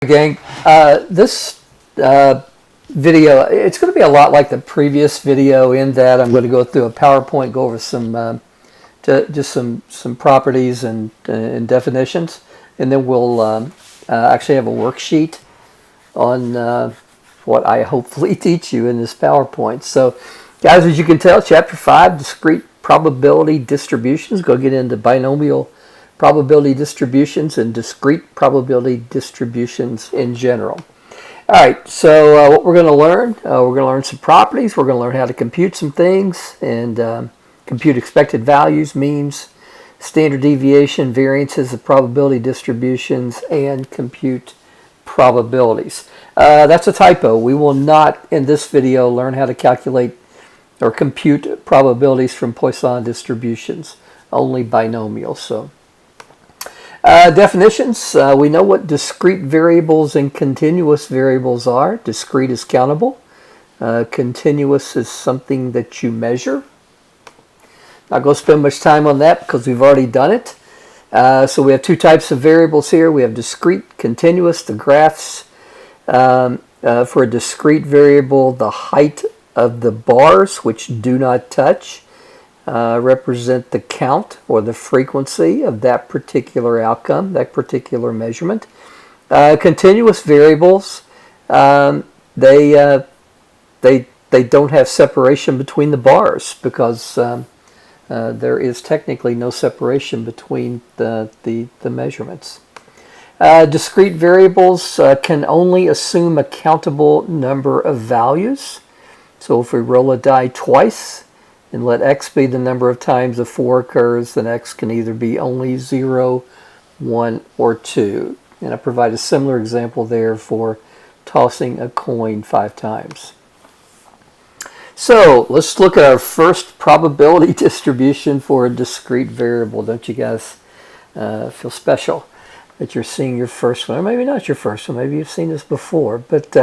gang. This video, it's going to be a lot like the previous video in that I'm going to go through a PowerPoint, go over some just some properties and definitions, and then we'll actually have a worksheet on what I hopefully teach you in this PowerPoint. So, guys, as you can tell, Chapter 5, Discrete Probability Distributions. Go get into binomial probability distributions and discrete probability distributions in general. All right, so what we're going to learn some properties. We're going to learn how to compute some things and compute expected values, means, standard deviation, variances of probability distributions, and compute probabilities. That's a typo. We will not, in this video, learn how to calculate or compute probabilities from Poisson distributions, only binomials. So, definitions. We know what discrete variables and continuous variables are. Discrete is countable. Continuous is something that you measure. Not going to spend much time on that because we've already done it. So we have two types of variables here. We have discrete, continuous. The graphs for a discrete variable, the height of the bars, which do not touch, represent the count or the frequency of that particular outcome, that particular measurement. Continuous variables, they don't have separation between the bars because there is technically no separation between the measurements. Discrete variables can only assume a countable number of values. So if we roll a die twice and let x be the number of times a 4 occurs, then x can either be only 0, 1, or 2. And I provide a similar example there for tossing a coin 5 times. So let's look at our first probability distribution for a discrete variable. Don't you guys feel special that you're seeing your first one? Or maybe not your first one. Maybe you've seen this before. But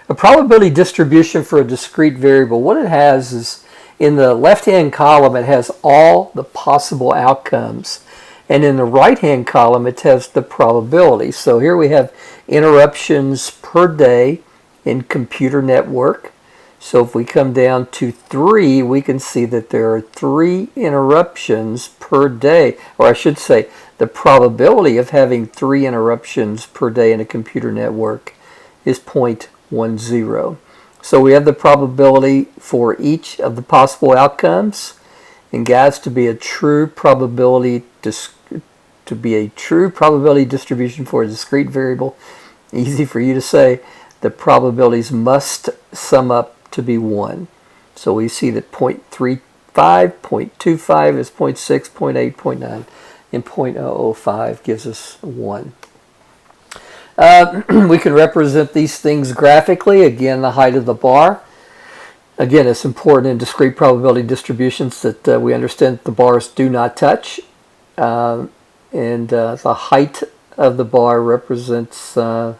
a probability distribution for a discrete variable, what it has is in the left-hand column, it has all the possible outcomes. And in the right-hand column, it has the probability. So here we have interruptions per day in computer network. So if we come down to 3, we can see that there are 3 interruptions per day. Or I should say, the probability of having 3 interruptions per day in a computer network is 0.10. So we have the probability for each of the possible outcomes. And guys, to be a true probability distribution for a discrete variable, easy for you to say, the probabilities must sum up to be 1. So we see that 0.35, 0.25 is 0.6, 0.8, 0.9, and 0.005 gives us 1. We can represent these things graphically. Again, the height of the bar. Again, it's important in discrete probability distributions that we understand that the bars do not touch. And the height of the bar represents either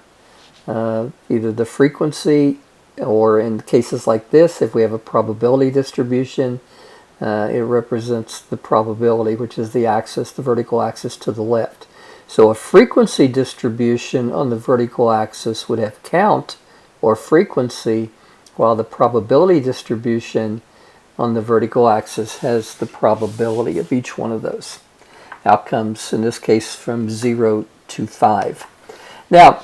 the frequency, or in cases like this, if we have a probability distribution, it represents the probability, which is the axis, the vertical axis to the left. So a frequency distribution on the vertical axis would have count or frequency, while the probability distribution on the vertical axis has the probability of each one of those outcomes, in this case from 0 to 5. Now,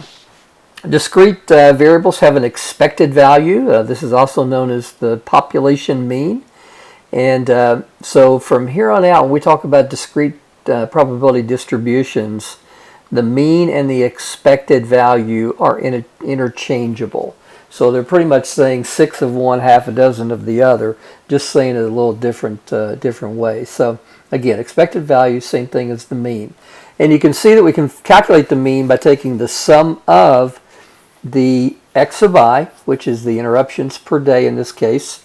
discrete variables have an expected value. This is also known as the population mean. And so from here on out, when we talk about discrete probability distributions, the mean and the expected value are interchangeable. So they're pretty much saying 6 of one, half a dozen of the other, just saying it a little different way. So again, expected value, same thing as the mean. And you can see that we can calculate the mean by taking the sum of the x sub I, which is the interruptions per day in this case,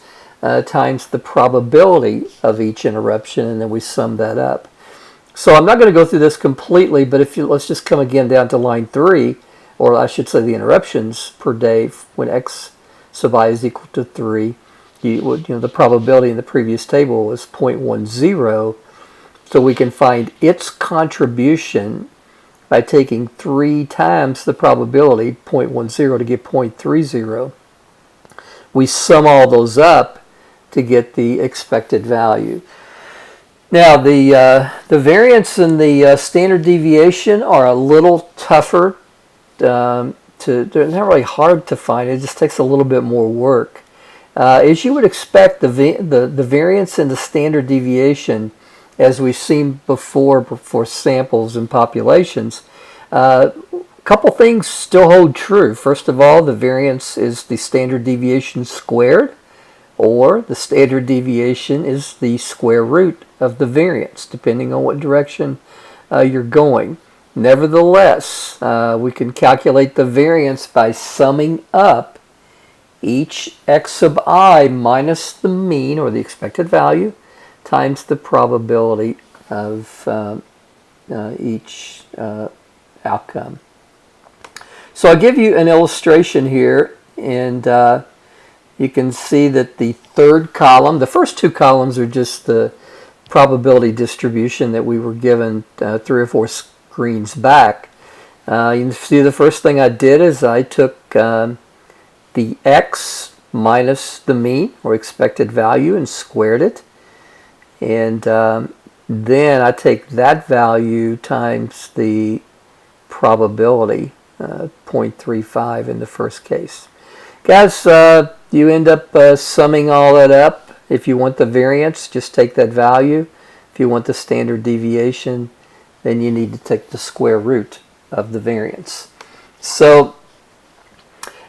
times the probability of each interruption, and then we sum that up. So I'm not going to go through this completely, but let's just come again down to line 3, or I should say the interruptions per day when x sub I is equal to 3. The probability in the previous table was 0.10, so we can find its contribution by taking 3 times the probability, 0.10 to get 0.30. We sum all those up to get the expected value. Now the variance and the standard deviation are a little tougher. They're not really hard to find. It just takes a little bit more work. As you would expect, the variance and the standard deviation, as we've seen before for samples and populations, a couple things still hold true. First of all, the variance is the standard deviation squared, or the standard deviation is the square root of the variance, depending on what direction you're going. Nevertheless, we can calculate the variance by summing up each x sub I minus the mean, or the expected value, times the probability of each outcome. So I'll give you an illustration here, and you can see that the third column, the first 2 columns are just the probability distribution that we were given 3 or 4 screens back. You can see the first thing I did is I took the x minus the mean, or expected value, and squared it. And then I take that value times the probability, 0.35 in the first case. Guys, you end up summing all that up. If you want the variance, just take that value. If you want the standard deviation, then you need to take the square root of the variance. So,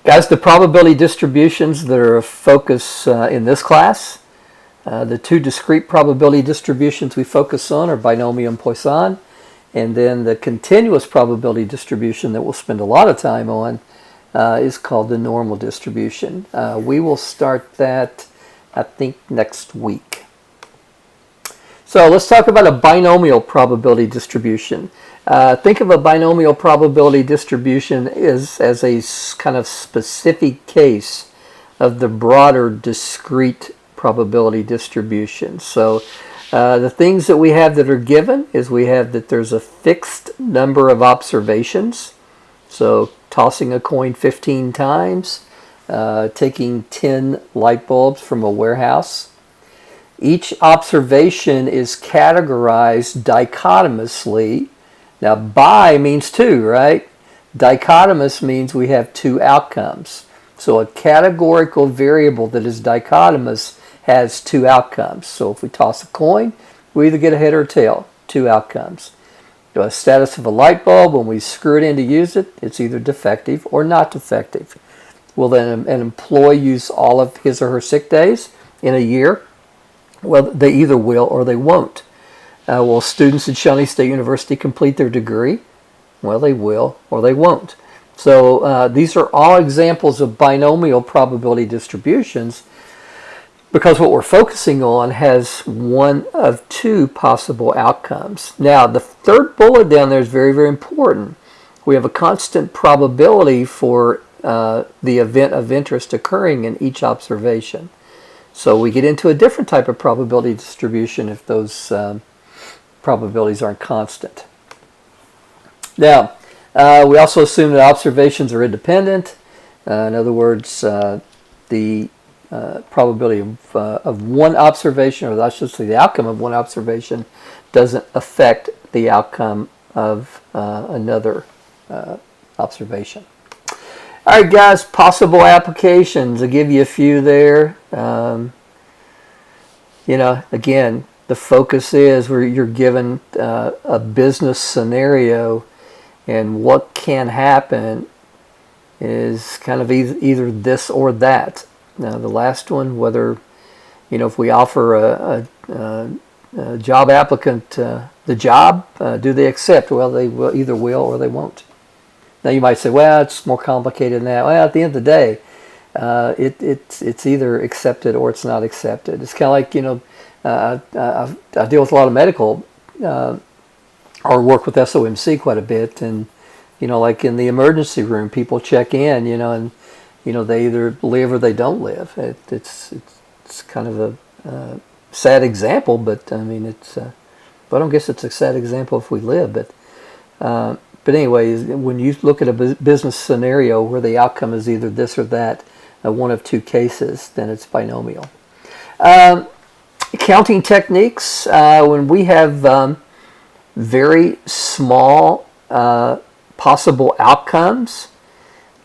guys, the probability distributions that are a focus in this class, the 2 discrete probability distributions we focus on are binomial and Poisson, and then the continuous probability distribution that we'll spend a lot of time on is called the normal distribution. We will start that, I think, next week. So let's talk about a binomial probability distribution. Think of a binomial probability distribution as a kind of specific case of the broader discrete probability distribution. So the things that we have that are given is we have that there's a fixed number of observations. So tossing a coin 15 times, taking 10 light bulbs from a warehouse. Each observation is categorized dichotomously. Now, bi means 2, right? Dichotomous means we have 2 outcomes. So a categorical variable that is dichotomous has 2 outcomes. So if we toss a coin, we either get a head or a tail, 2 outcomes. The status of a light bulb, when we screw it in to use it, it's either defective or not defective. Will then an employee use all of his or her sick days in a year? Well, they either will or they won't. Will students at Shawnee State University complete their degree? Well, they will or they won't. So these are all examples of binomial probability distributions, because what we're focusing on has one of 2 possible outcomes. Now, the third bullet down there is very, very important. We have a constant probability for the event of interest occurring in each observation. So we get into a different type of probability distribution if those probabilities aren't constant. Now, we also assume that observations are independent. In other words, the probability of one observation, or I should say the outcome of one observation, doesn't affect the outcome of another observation. All right, guys, possible applications. I'll give you a few there. Again, the focus is where you're given a business scenario, and what can happen is kind of either this or that. Now, the last one, whether, if we offer a job applicant the job, do they accept? Well, they will, either will or they won't. Now, you might say, well, it's more complicated than that. Well, at the end of the day, it's either accepted or it's not accepted. It's kind of like, I deal with a lot of medical, or work with SOMC quite a bit, and, like in the emergency room, people check in, and they either live or they don't live. It's kind of a sad example, but I mean, I don't guess it's a sad example if we live. But But anyway, when you look at a business scenario where the outcome is either this or that, one of two cases, then it's binomial. Counting techniques, when we have very small possible outcomes,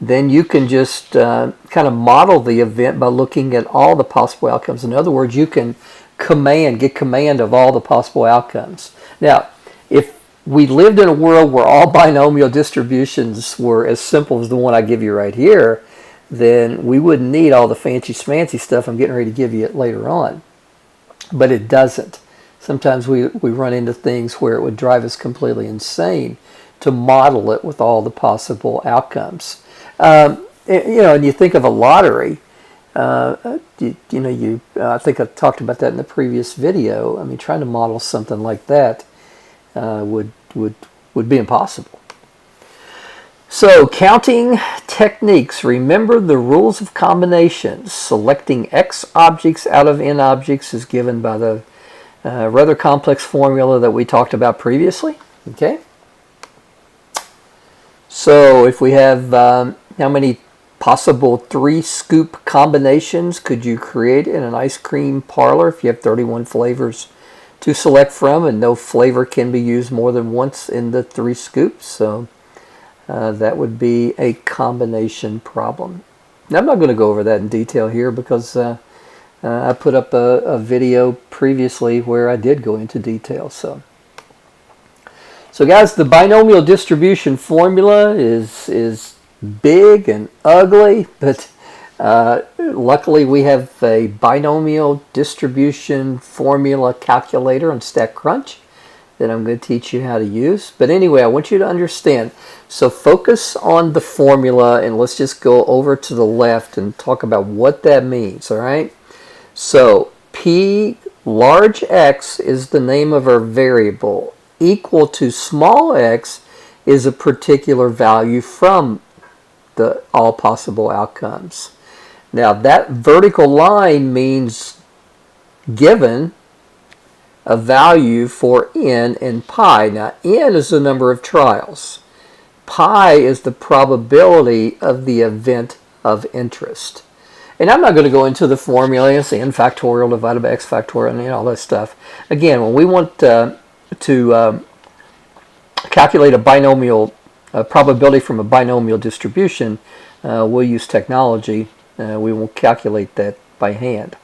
then you can just kind of model the event by looking at all the possible outcomes. In other words, you can get command of all the possible outcomes. Now, if we lived in a world where all binomial distributions were as simple as the one I give you right here, then we wouldn't need all the fancy schmancy stuff I'm getting ready to give you later on. But it doesn't. Sometimes we run into things where it would drive us completely insane to model it with all the possible outcomes. And you think of a lottery. I think I talked about that in the previous video. I mean, trying to model something like that would be impossible. So, counting techniques. Remember the rules of combinations. Selecting X objects out of N objects is given by the rather complex formula that we talked about previously. Okay. So, if we have how many possible 3-scoop combinations could you create in an ice cream parlor if you have 31 flavors to select from, and no flavor can be used more than once in the 3 scoops? So that would be a combination problem. Now, I'm not going to go over that in detail here because I put up a video previously where I did go into detail. So guys, the binomial distribution formula is big and ugly, but luckily we have a binomial distribution formula calculator on StatCrunch that I'm going to teach you how to use. But anyway, I want you to understand. So focus on the formula, and let's just go over to the left and talk about what that means, all right? So P large X is the name of our variable. Equal to small x is a particular value from the all possible outcomes. Now that vertical line means given a value for n and pi. Now n is the number of trials. Pi is the probability of the event of interest. And I'm not going to go into the formula. It's n factorial divided by x factorial and all that stuff. Again, when we want to calculate a binomial probability from a binomial distribution, we'll use technology. We will calculate that by hand.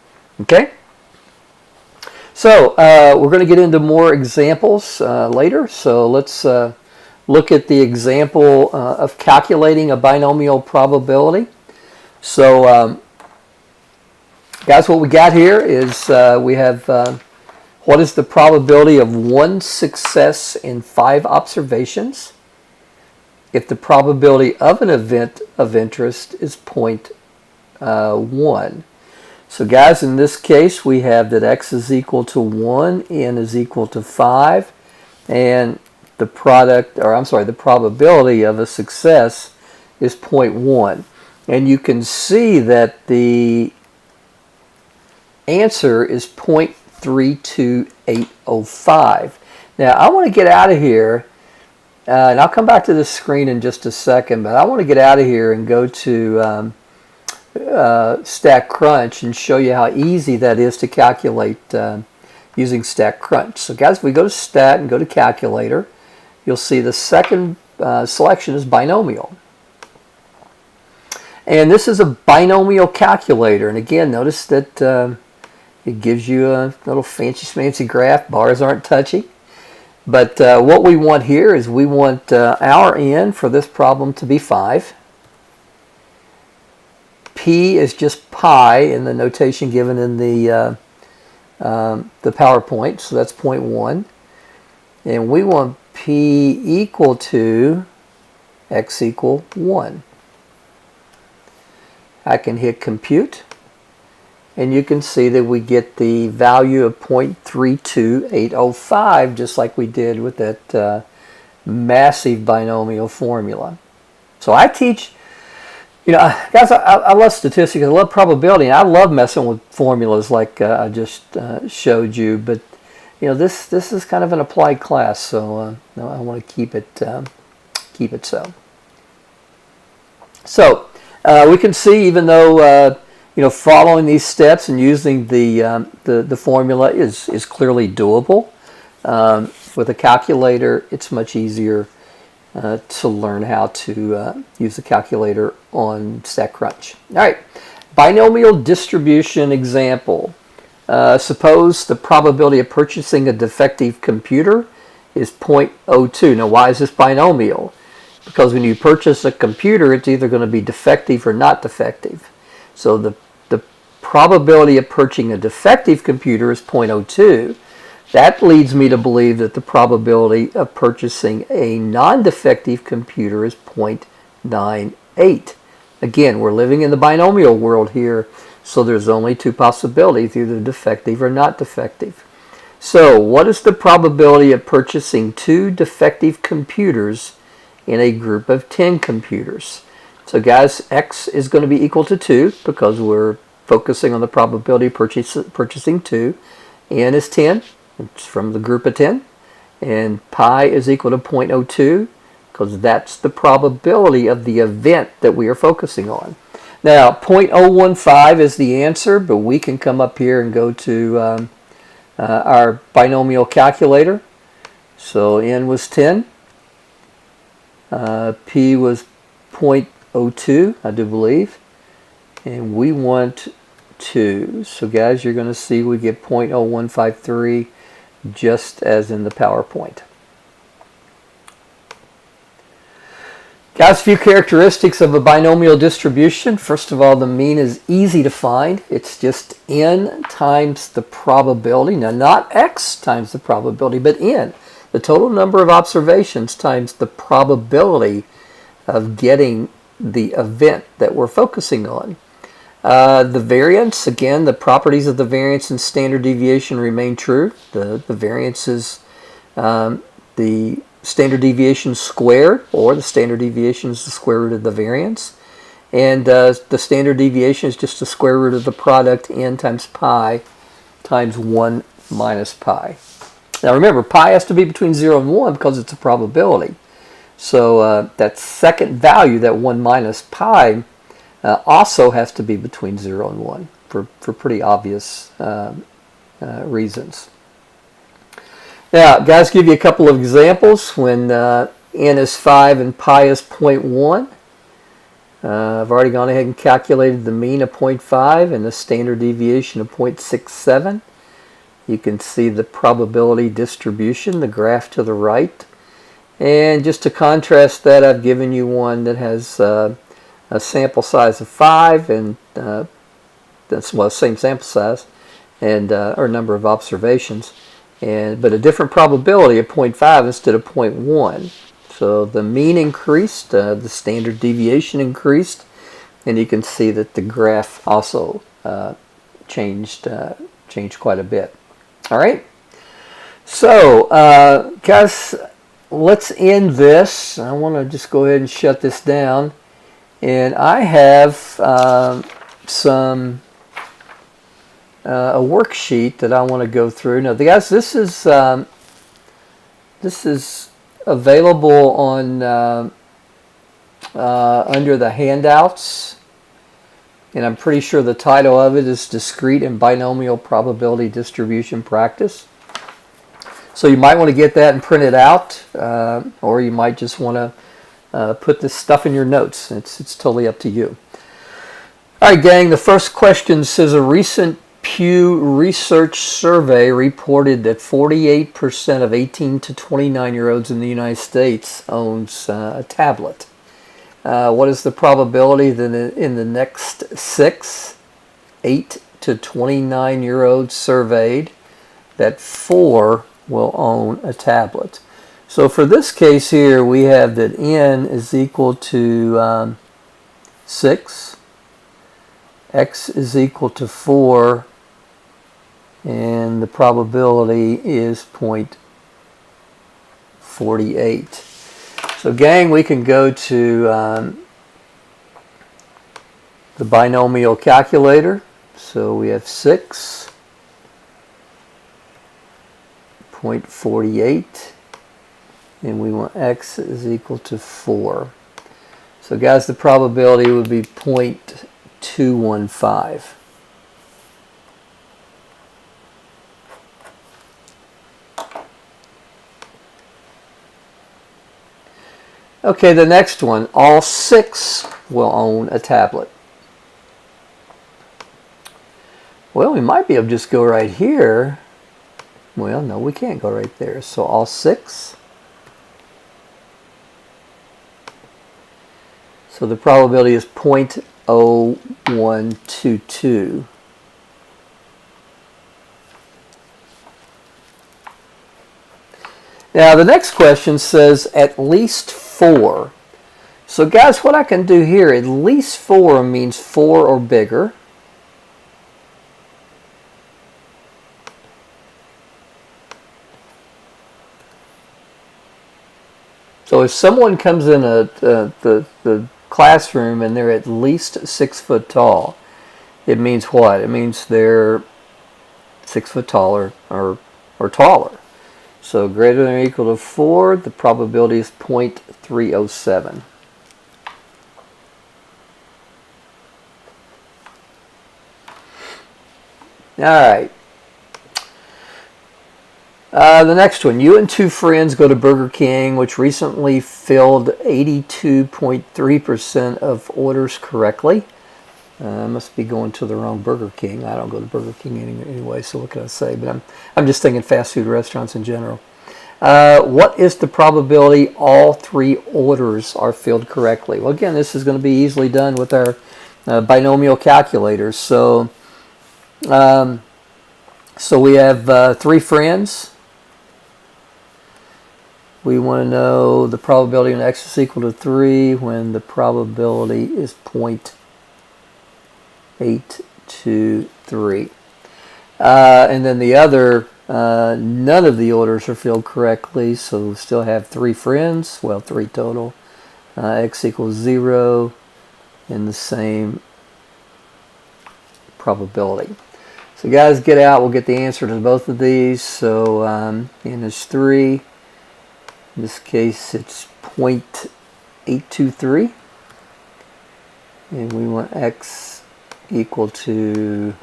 Okay? So we're going to get into more examples later. So let's look at the example of calculating a binomial probability. So guys, what we got here is we have what is the probability of one success in 5 observations if the probability of an event of interest is 0.1. So guys, in this case we have that x is equal to 1, n is equal to 5, and the probability of a success is 0.1. And you can see that the answer is 0.32805. Now I want to get out of here, and I'll come back to this screen in just a second, but I want to get out of here and go to StatCrunch and show you how easy that is to calculate using StatCrunch. So guys, if we go to Stat and go to Calculator, you'll see the second selection is binomial. And this is a binomial calculator. And again, notice that it gives you a little fancy schmancy graph. Bars aren't touchy. But what we want here is we want our n for this problem to be 5. P is just pi in the notation given in the PowerPoint, so that's 0.1. And we want P equal to x equal 1. I can hit compute, and you can see that we get the value of 0.32805, just like we did with that massive binomial formula. So I teach, guys, I love statistics, I love probability, and I love messing with formulas like I just showed you, but this is kind of an applied class, so I want to keep it keep it so. So we can see, even though following these steps and using the formula is clearly doable. With a calculator, it's much easier to learn how to use the calculator on StatCrunch. All right, binomial distribution example. Suppose the probability of purchasing a defective computer is 0.02. Now, why is this binomial? Because when you purchase a computer, it's either going to be defective or not defective. So the probability of purchasing a defective computer is 0.02. That leads me to believe that the probability of purchasing a non-defective computer is 0.98. Again, we're living in the binomial world here, so there's only two possibilities, either defective or not defective. So what is the probability of purchasing 2 defective computers in a group of 10 computers? So guys, x is going to be equal to 2 because we're focusing on the probability of purchasing 2. N is 10. It's from the group of 10. And pi is equal to 0.02 because that's the probability of the event that we are focusing on. Now, 0.015 is the answer, but we can come up here and go to our binomial calculator. So n was 10. P was 0.02, I do believe. And we want 2. So guys, you're going to see we get 0.0153 just as in the PowerPoint. Guys, a few characteristics of a binomial distribution. First of all, the mean is easy to find. It's just n times the probability. Now, not x times the probability, but n. The total number of observations times the probability of getting the event that we're focusing on. The variance, again, the properties of the variance and standard deviation remain true. The variance is the standard deviation squared, or the standard deviation is the square root of the variance. And the standard deviation is just the square root of the product n times pi times 1 minus pi. Now remember, pi has to be between 0 and 1 because it's a probability. So that second value, that 1 minus pi, also has to be between 0 and 1 for pretty obvious reasons. Now, guys, give you a couple of examples when n is 5 and pi is 0.1. I've already gone ahead and calculated the mean of 0.5 and the standard deviation of 0.67. You can see the probability distribution, the graph to the right. And just to contrast that, I've given you one that has a sample size of 5, and that's same sample size, and or number of observations, but a different probability of 0.5 instead of 0.1. So the mean increased, the standard deviation increased, and you can see that the graph also changed quite a bit. All right. So guys, let's end this. I want to just go ahead and shut this down. And I have a worksheet that I want to go through. Now, guys, this is available on under the handouts, and I'm pretty sure the title of it is Discrete and Binomial Probability Distribution Practice. So you might want to get that and print it out, or you might just want to put this stuff in your notes. It's totally up to you. All right, gang, the first question says a recent Pew Research survey reported that 48% of 18 to 29-year-olds in the United States owns a tablet. What is the probability that in the next 8 to 29-year-olds surveyed that 4 will own a tablet? So for this case here, we have that n is equal to 6, x is equal to 4, and the probability is 0.48. So gang, we can go to the binomial calculator. So we have 6.48 and we want x is equal to 4. So guys, the probability would be 0.215. Okay, the next one, all 6 will own a tablet. Well, we might be able to just go right here. Well, no, we can't go right there. So all 6. So the probability is 0.0122. Now the next question says at least 4. So guys, what I can do here, at least 4 means 4 or bigger. So if someone comes in the classroom and they're at least 6 foot tall, it means what? It means they're 6 foot taller or taller. So greater than or equal to 4, the probability is 0.307. All right. The next one, you and 2 friends go to Burger King, which recently filled 82.3% of orders correctly. I must be going to the wrong Burger King. I don't go to Burger King anyway, so what can I say? But I'm just thinking fast food restaurants in general. What is the probability all 3 orders are filled correctly? Well, again, this is going to be easily done with our binomial calculator. So we have 3 friends. We want to know the probability when x is equal to 3 when the probability is 0.823. And then the other, none of the orders are filled correctly, so we still have 3 friends, well 3 total. X equals 0 and the same probability. So guys, get out, we'll get the answer to both of these. So n is 3. In this case, it's 0.823, and we want x equal to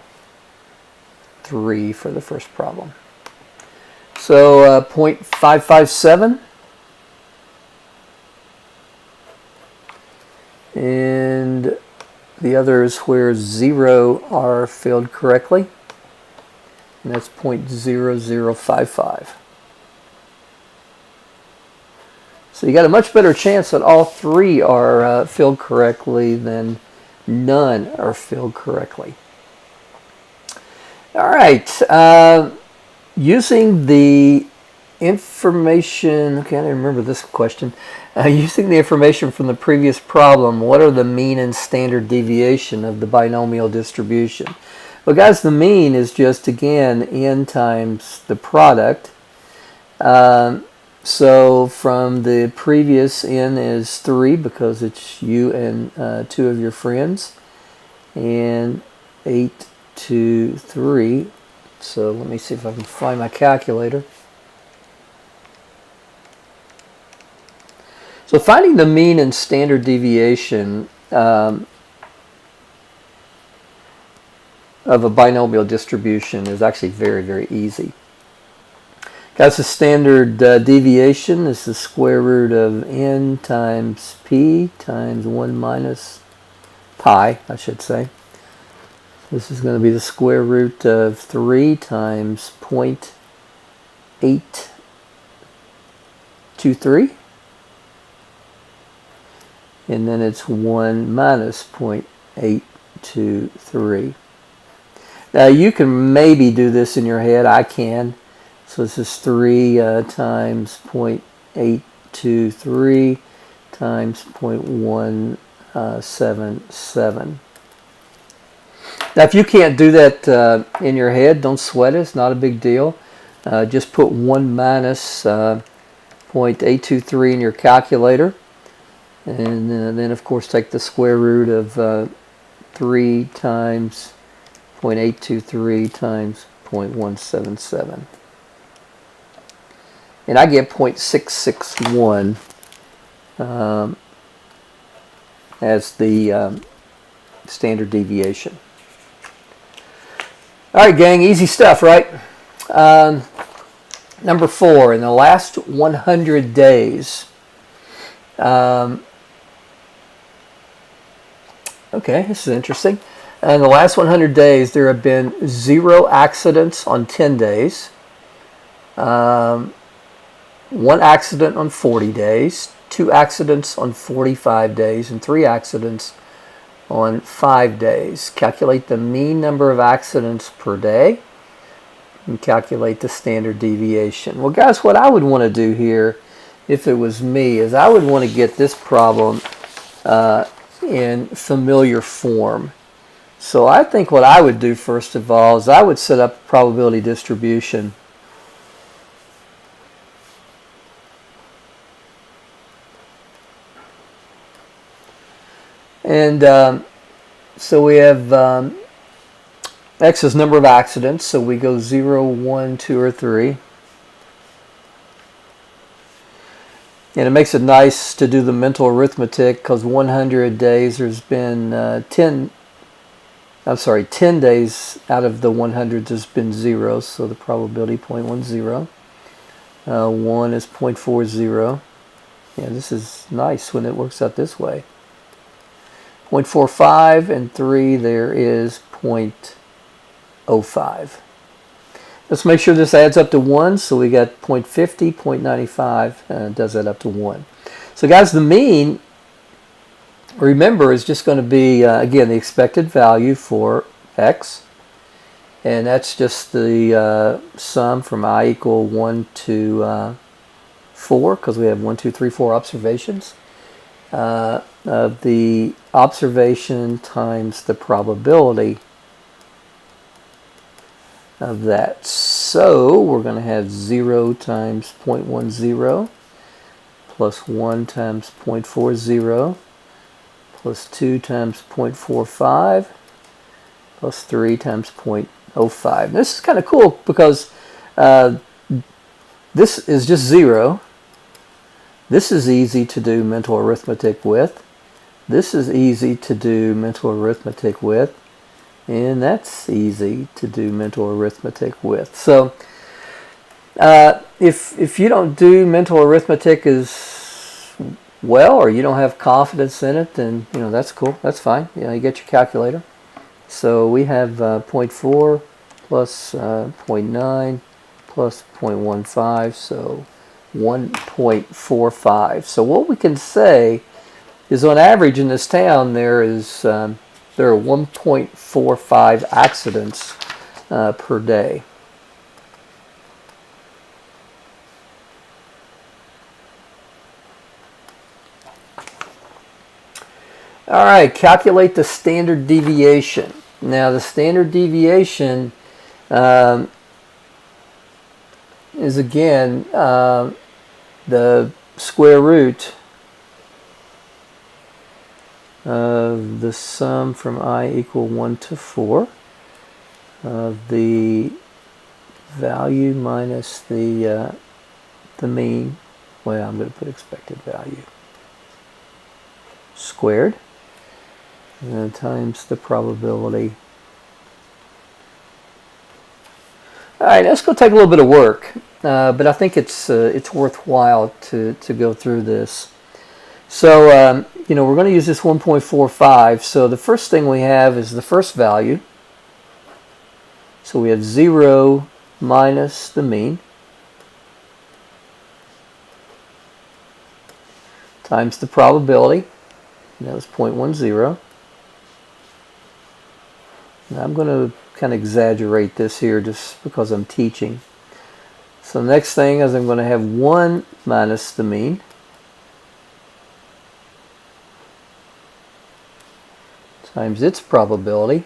3 for the first problem. So 0.557, and the others where 0 are filled correctly, and that's 0.0055. So you got a much better chance that all 3 are filled correctly than none are filled correctly. All right, using the information, okay, I don't remember this question. Using the information from the previous problem, what are the mean and standard deviation of the binomial distribution? Well, guys, the mean is just, again, n times the product. So from the previous, n is 3 because it's you and 2 of your friends, and 8 to 3. So let me see if I can find my calculator. So finding the mean and standard deviation of a binomial distribution is actually very, very easy. That's the standard deviation. This is the square root of n times p times 1 minus pi, I should say. This is going to be the square root of 3 times 0.823. And then it's 1 minus 0.823. Now you can maybe do this in your head. I can. So this is 3 times 0.823 times 0.177. Now if you can't do that in your head, don't sweat it. It's not a big deal. Just put 1 minus 0.823 in your calculator. And then of course take the square root of 3 times 0.823 times 0.177. and I get 0.661 as the standard deviation. All right, gang, easy stuff, right? Number 4, in the last 100 days, okay, this is interesting. In the last 100 days, there have been 0 accidents on 10 days, 1 accident on 40 days, 2 accidents on 45 days, and 3 accidents on 5 days. Calculate the mean number of accidents per day and calculate the standard deviation. Well, guys, what I would want to do here, if it was me, is I would want to get this problem in familiar form. So I think what I would do first of all is I would set up a probability distribution. And so we have X is number of accidents, so we go 0, 1, 2, or 3. And it makes it nice to do the mental arithmetic because 100 days there's been 10 days out of the 100 there's been 0, so the probability 0.10. 1 is 0.40. Yeah, this is nice when it works out this way. 0.45 and 3 there is 0.05. Let's make sure this adds up to 1, so we got 0.50, 0.95, and does that up to 1. So guys, the mean, remember, is just going to be, again, the expected value for X, and that's just the sum from I equal 1 to 4, because we have 1, 2, 3, 4 observations, of the observation times the probability of that. So we're going to have 0 times 0.10 plus 1 times 0.40 plus 2 times 0.45 plus 3 times 0.05. And this is kind of cool because this is just 0. This is easy to do mental arithmetic with. This is easy to do mental arithmetic with. And that's easy to do mental arithmetic with. So if you don't do mental arithmetic as well, or you don't have confidence in it, then that's cool. That's fine. You get your calculator. So we have 0.4 plus 0.9 plus 0.15, so 1.45. So what we can say is, on average in this town, there are 1.45 accidents per day. All right, calculate the standard deviation. Now, the standard deviation is, again, the square root of the sum from I equal 1 to 4 of the value minus the mean. Well, I'm going to put expected value squared, and then times the probability. All right, let's go take a little bit of work, but I think it's worthwhile to go through this. So we're going to use this 1.45. So the first thing we have is the first value. So we have 0 minus the mean times the probability. And that was 0.10. Now I'm going to kind of exaggerate this here just because I'm teaching. So the next thing is I'm going to have 1 minus the mean times its probability.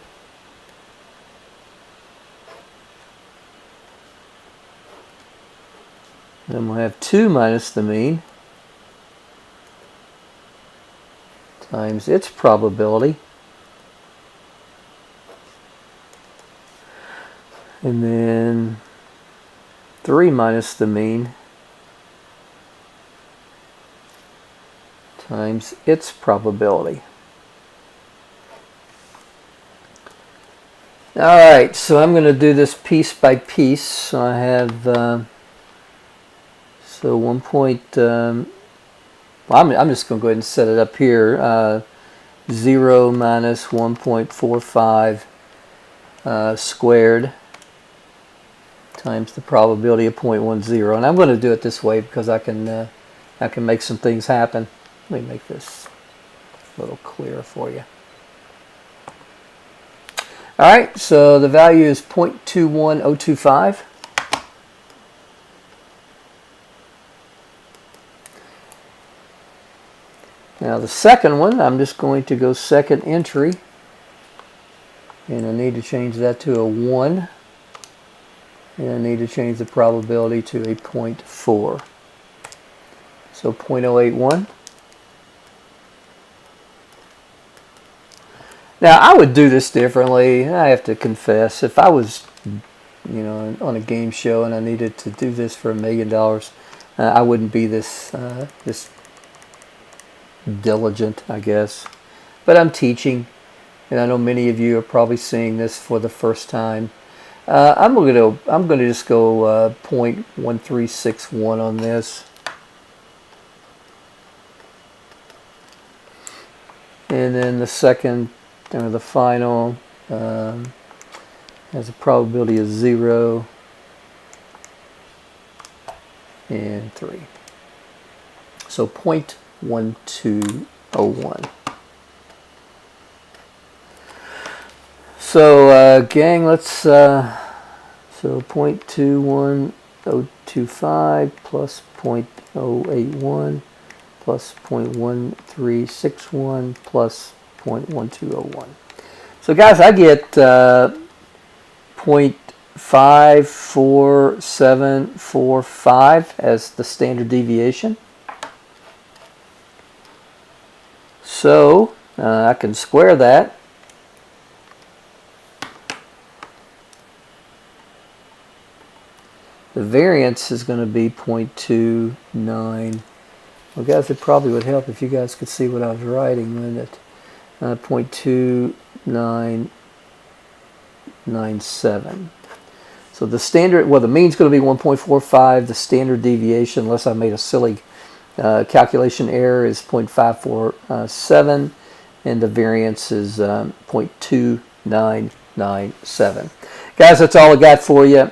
Then we'll have 2 minus the mean times its probability. And then 3 minus the mean times its probability. Alright, so I'm going to do this piece by piece. So I have, so 1 point, well, I'm just going to go ahead and set it up here. 0 minus 1.45 squared times the probability of 0.10. And I'm going to do it this way because I can make some things happen. Let me make this a little clearer for you. Alright, so the value is 0.21025. Now the second one, I'm just going to go second entry, and I need to change that to a 1, and I need to change the probability to a 0.4. So 0.081. Now I would do this differently. I have to confess, if I was, on a game show and I needed to do this for $1 million, I wouldn't be this diligent, I guess. But I'm teaching, and I know many of you are probably seeing this for the first time. I'm gonna just go 0.1361 on this, and then the second, or the final, has a probability of 0 and 3. So 0.1201. So gang, let's so 0.21025 plus 0.081 plus 0.1361 plus 0.1201. So guys, I get 0.54745 as the standard deviation. So I can square that. The variance is going to be 0.29. Well guys, it probably would help if you guys could see what I was writing, wouldn't it? 0.2997. So the standard, well, the mean is going to be 1.45. The standard deviation, unless I made a silly calculation error, is 0.547, and the variance is 0.2997. Guys, that's all I got for you.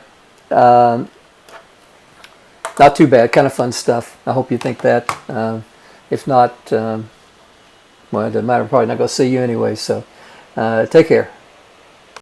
Not too bad, kind of fun stuff. I hope you think that. If not, well, it doesn't matter. I'm probably not going to see you anyway, so take care.